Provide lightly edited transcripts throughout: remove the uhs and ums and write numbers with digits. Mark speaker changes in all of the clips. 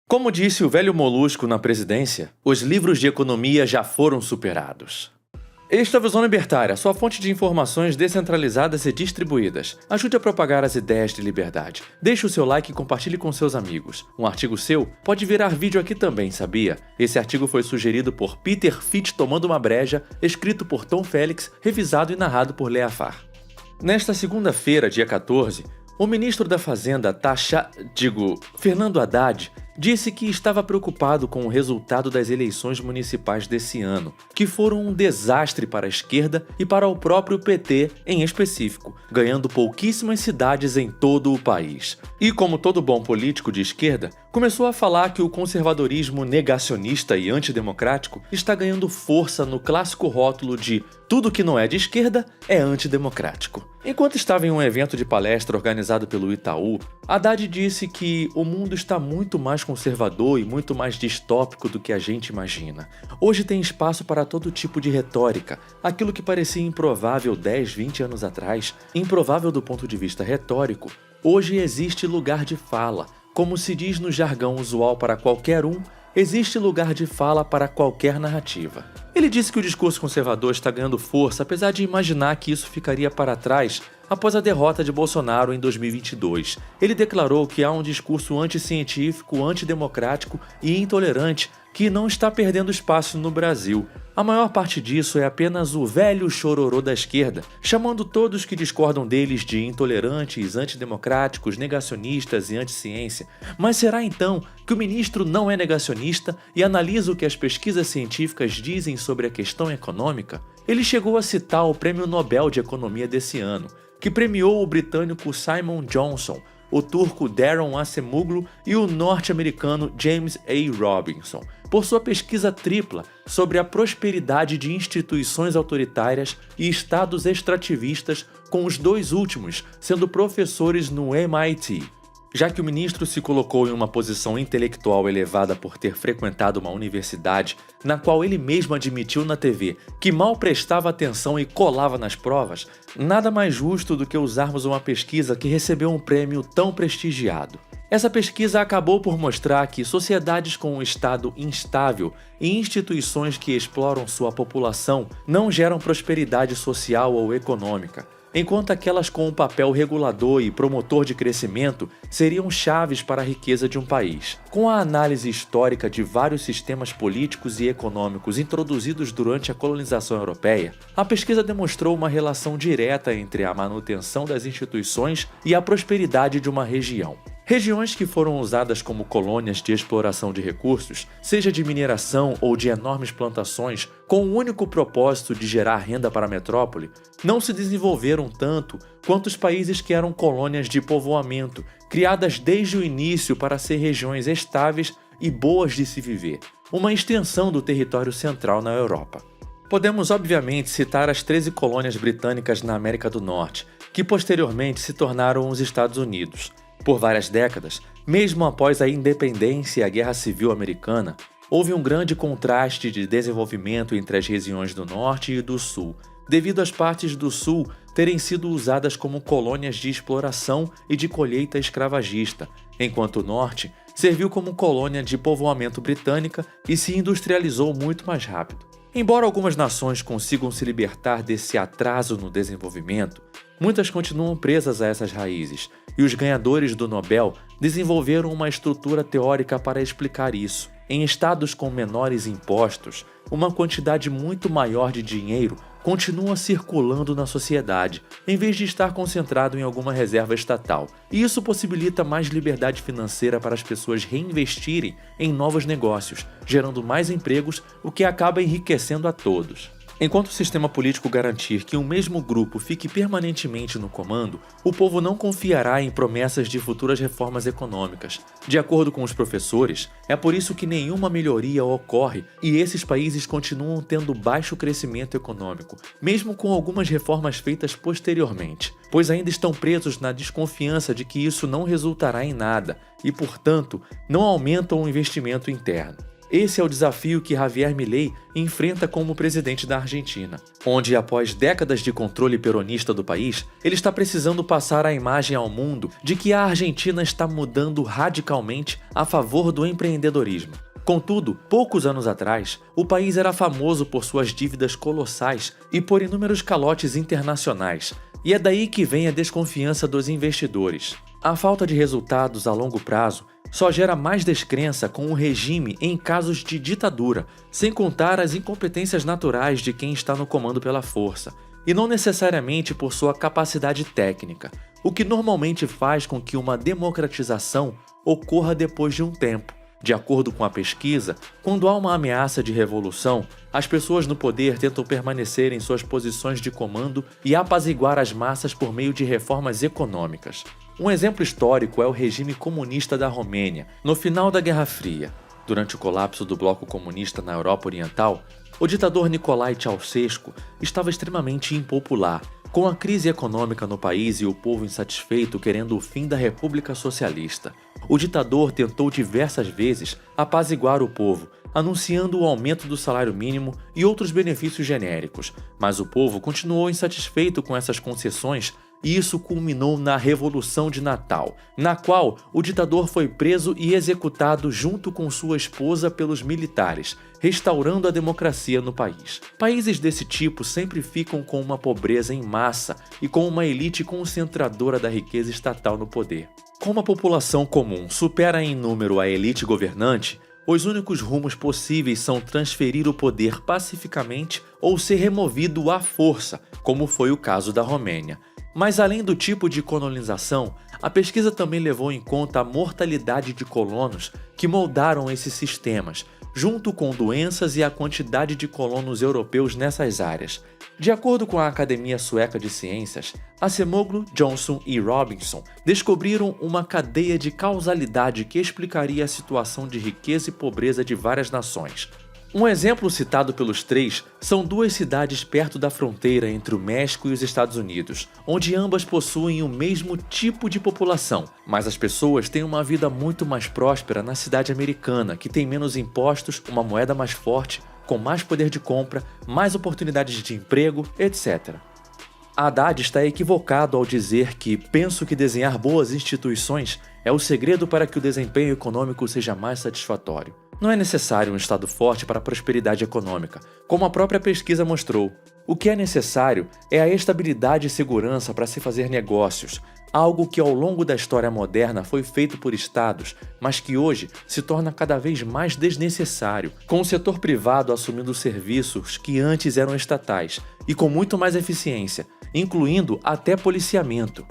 Speaker 1: Como disse o velho Molusco na presidência, os livros de economia já foram superados. Este é o Visão Libertária, sua fonte de informações descentralizadas e distribuídas. Ajude a propagar as ideias de liberdade. Deixe o seu like e compartilhe com seus amigos. Um artigo seu pode virar vídeo aqui também, sabia? Esse artigo foi sugerido por Peter Fitch tomando uma breja, escrito por Tom Félix, revisado e narrado por Lea Farr. Nesta segunda-feira, dia 14, o ministro da Fazenda, Fernando Haddad, disse que estava preocupado com o resultado das eleições municipais desse ano, que foram um desastre para a esquerda e para o próprio PT em específico, ganhando pouquíssimas cidades em todo o país. E como todo bom político de esquerda, começou a falar que o conservadorismo negacionista e antidemocrático está ganhando força no clássico rótulo de tudo que não é de esquerda é antidemocrático. Enquanto estava em um evento de palestra organizado pelo Itaú, Haddad disse que o mundo está muito mais conservador e muito mais distópico do que a gente imagina. Hoje tem espaço para todo tipo de retórica. Aquilo que parecia improvável 10, 20 anos atrás, improvável do ponto de vista retórico, hoje existe lugar de fala. Como se diz no jargão usual para qualquer um, existe lugar de fala para qualquer narrativa. Ele disse que o discurso conservador está ganhando força, apesar de imaginar que isso ficaria para trás após a derrota de Bolsonaro em 2022. Ele declarou que há um discurso anticientífico, antidemocrático e intolerante que não está perdendo espaço no Brasil. A maior parte disso é apenas o velho chororô da esquerda, chamando todos que discordam deles de intolerantes, antidemocráticos, negacionistas e anticiência. Mas será então que o ministro não é negacionista e analisa o que as pesquisas científicas dizem sobre a questão econômica? Ele chegou a citar o Prêmio Nobel de Economia desse ano, que premiou o britânico Simon Johnson, o turco Daron Acemoglu e o norte-americano James A. Robinson, por sua pesquisa tripla sobre a prosperidade de instituições autoritárias e estados extrativistas, com os dois últimos sendo professores no MIT. Já que o ministro se colocou em uma posição intelectual elevada por ter frequentado uma universidade, na qual ele mesmo admitiu na TV que mal prestava atenção e colava nas provas, nada mais justo do que usarmos uma pesquisa que recebeu um prêmio tão prestigiado. Essa pesquisa acabou por mostrar que sociedades com um estado instável e instituições que exploram sua população não geram prosperidade social ou econômica, enquanto aquelas com um papel regulador e promotor de crescimento seriam chaves para a riqueza de um país. Com a análise histórica de vários sistemas políticos e econômicos introduzidos durante a colonização europeia, a pesquisa demonstrou uma relação direta entre a manutenção das instituições e a prosperidade de uma região. Regiões que foram usadas como colônias de exploração de recursos, seja de mineração ou de enormes plantações, com o único propósito de gerar renda para a metrópole, não se desenvolveram tanto quanto os países que eram colônias de povoamento, criadas desde o início para ser regiões estáveis e boas de se viver, uma extensão do território central na Europa. Podemos obviamente citar as 13 colônias britânicas na América do Norte, que posteriormente se tornaram os Estados Unidos. Por várias décadas, mesmo após a independência e a Guerra Civil Americana, houve um grande contraste de desenvolvimento entre as regiões do Norte e do Sul, devido às partes do Sul terem sido usadas como colônias de exploração e de colheita escravagista, enquanto o Norte serviu como colônia de povoamento britânica e se industrializou muito mais rápido. Embora algumas nações consigam se libertar desse atraso no desenvolvimento, muitas continuam presas a essas raízes, e os ganhadores do Nobel desenvolveram uma estrutura teórica para explicar isso. Em estados com menores impostos, uma quantidade muito maior de dinheiro continua circulando na sociedade, em vez de estar concentrado em alguma reserva estatal. E isso possibilita mais liberdade financeira para as pessoas reinvestirem em novos negócios, gerando mais empregos, o que acaba enriquecendo a todos. Enquanto o sistema político garantir que um mesmo grupo fique permanentemente no comando, o povo não confiará em promessas de futuras reformas econômicas. De acordo com os professores, é por isso que nenhuma melhoria ocorre e esses países continuam tendo baixo crescimento econômico, mesmo com algumas reformas feitas posteriormente, pois ainda estão presos na desconfiança de que isso não resultará em nada e, portanto, não aumentam o investimento interno. Esse é o desafio que Javier Milei enfrenta como presidente da Argentina, onde, após décadas de controle peronista do país, ele está precisando passar a imagem ao mundo de que a Argentina está mudando radicalmente a favor do empreendedorismo. Contudo, poucos anos atrás, o país era famoso por suas dívidas colossais e por inúmeros calotes internacionais, e é daí que vem a desconfiança dos investidores. A falta de resultados a longo prazo só gera mais descrença com o regime em casos de ditadura, sem contar as incompetências naturais de quem está no comando pela força, e não necessariamente por sua capacidade técnica, o que normalmente faz com que uma democratização ocorra depois de um tempo. De acordo com a pesquisa, quando há uma ameaça de revolução, as pessoas no poder tentam permanecer em suas posições de comando e apaziguar as massas por meio de reformas econômicas. Um exemplo histórico é o regime comunista da Romênia, no final da Guerra Fria. Durante o colapso do bloco comunista na Europa Oriental, o ditador Nicolae Ceausescu estava extremamente impopular, com a crise econômica no país e o povo insatisfeito querendo o fim da República Socialista. O ditador tentou diversas vezes apaziguar o povo, anunciando o aumento do salário mínimo e outros benefícios genéricos, mas o povo continuou insatisfeito com essas concessões e isso culminou na Revolução de Natal, na qual o ditador foi preso e executado junto com sua esposa pelos militares, restaurando a democracia no país. Países desse tipo sempre ficam com uma pobreza em massa e com uma elite concentradora da riqueza estatal no poder. Como a população comum supera em número a elite governante, os únicos rumos possíveis são transferir o poder pacificamente ou ser removido à força, como foi o caso da Romênia. Mas além do tipo de colonização, a pesquisa também levou em conta a mortalidade de colonos que moldaram esses sistemas, junto com doenças e a quantidade de colonos europeus nessas áreas. De acordo com a Academia Sueca de Ciências, Acemoglu, Johnson e Robinson descobriram uma cadeia de causalidade que explicaria a situação de riqueza e pobreza de várias nações. Um exemplo citado pelos três são duas cidades perto da fronteira entre o México e os Estados Unidos, onde ambas possuem o mesmo tipo de população, mas as pessoas têm uma vida muito mais próspera na cidade americana, que tem menos impostos, uma moeda mais forte, com mais poder de compra, mais oportunidades de emprego, etc. Haddad está equivocado ao dizer que penso que desenhar boas instituições é o segredo para que o desempenho econômico seja mais satisfatório. Não é necessário um Estado forte para a prosperidade econômica, como a própria pesquisa mostrou. O que é necessário é a estabilidade e segurança para se fazer negócios, algo que ao longo da história moderna foi feito por estados, mas que hoje se torna cada vez mais desnecessário, com o setor privado assumindo serviços que antes eram estatais e com muito mais eficiência, incluindo até policiamento.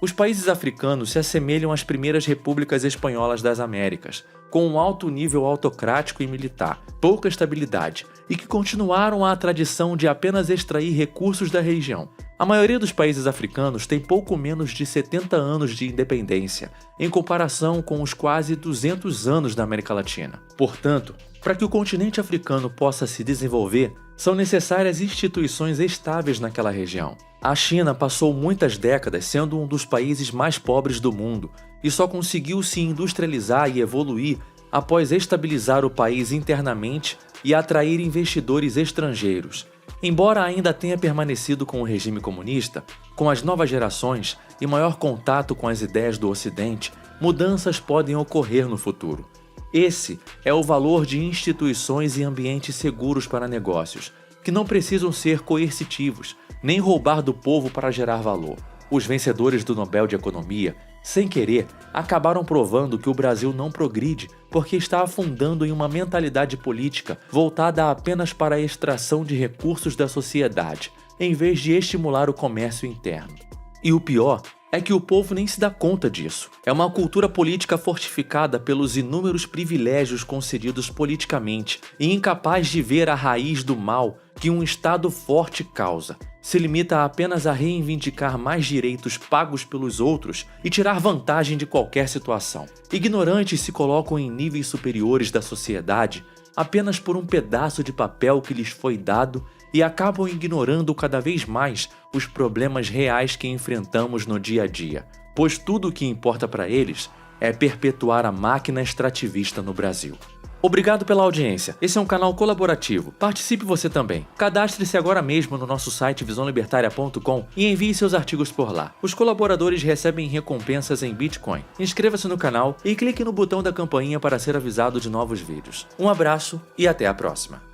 Speaker 1: Os países africanos se assemelham às primeiras repúblicas espanholas das Américas, com um alto nível autocrático e militar, pouca estabilidade, e que continuaram a tradição de apenas extrair recursos da região. A maioria dos países africanos tem pouco menos de 70 anos de independência, em comparação com os quase 200 anos da América Latina. Portanto, para que o continente africano possa se desenvolver, são necessárias instituições estáveis naquela região. A China passou muitas décadas sendo um dos países mais pobres do mundo e só conseguiu se industrializar e evoluir após estabilizar o país internamente e atrair investidores estrangeiros. Embora ainda tenha permanecido com o regime comunista, com as novas gerações e maior contato com as ideias do Ocidente, mudanças podem ocorrer no futuro. Esse é o valor de instituições e ambientes seguros para negócios, que não precisam ser coercitivos, nem roubar do povo para gerar valor. Os vencedores do Nobel de Economia, sem querer, acabaram provando que o Brasil não progride porque está afundando em uma mentalidade política voltada apenas para a extração de recursos da sociedade, em vez de estimular o comércio interno. E o pior é que o povo nem se dá conta disso. É uma cultura política fortificada pelos inúmeros privilégios concedidos politicamente e incapaz de ver a raiz do mal que um Estado forte causa. Se limita apenas a reivindicar mais direitos pagos pelos outros e tirar vantagem de qualquer situação. Ignorantes se colocam em níveis superiores da sociedade apenas por um pedaço de papel que lhes foi dado e acabam ignorando cada vez mais os problemas reais que enfrentamos no dia a dia, pois tudo o que importa para eles é perpetuar a máquina extrativista no Brasil. Obrigado pela audiência. Esse é um canal colaborativo. Participe você também. Cadastre-se agora mesmo no nosso site visãolibertaria.com e envie seus artigos por lá. Os colaboradores recebem recompensas em Bitcoin. Inscreva-se no canal e clique no botão da campainha para ser avisado de novos vídeos. Um abraço e até a próxima.